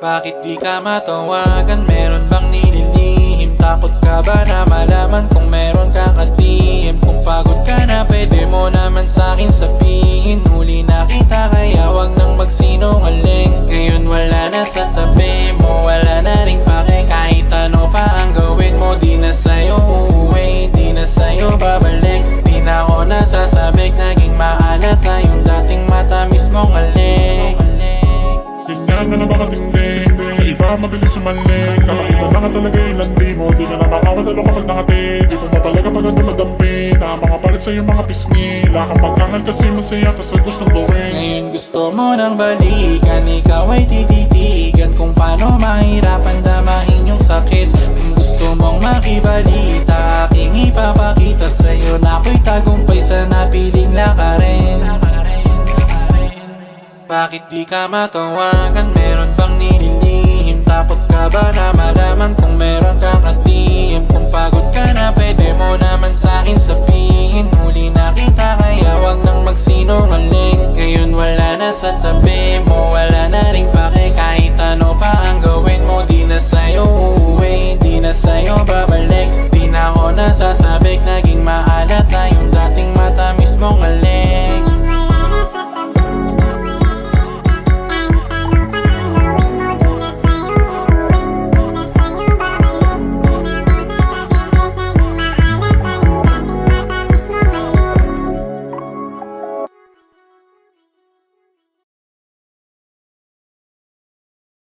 Bakit di ka matawagan? Meron bang nililihim? Takot ka ba na malaman kung meron kang katihim? Kung pagod ka na pwede mo naman sa'kin sabihin. Huli na kita kaya wag nang magsinungaling. Ngayon wala na sa tabi mo, wala na ring pake. Kahit ano pa ang gawin mo, di na sa'yo uuwi, di na sa'yo babalik. Di na ako nasasabik, naging maalat na yung dating matamis mong alik. Ganyan na napakatindi, sa iba mabilis sumalik. Kakaiba na nga talaga yung landi mo, di ka na makamadalo kapag nakati. Di pa mapala kapag ang dumadampi, na mga palit sa'yo mga pisngi. Lakang maghangal kasi masaya ka sa gustong gawin. Ngayon gusto mo nang balikan, ikaw ay tititigan kung paano mahirapan damahin yung sakit. Kung gusto mong makibalita, aking ipapakita sa'yo na ako'y tagumpay sa napiling lakarin. Bakit di ka matawagan? Meron bang nililihim?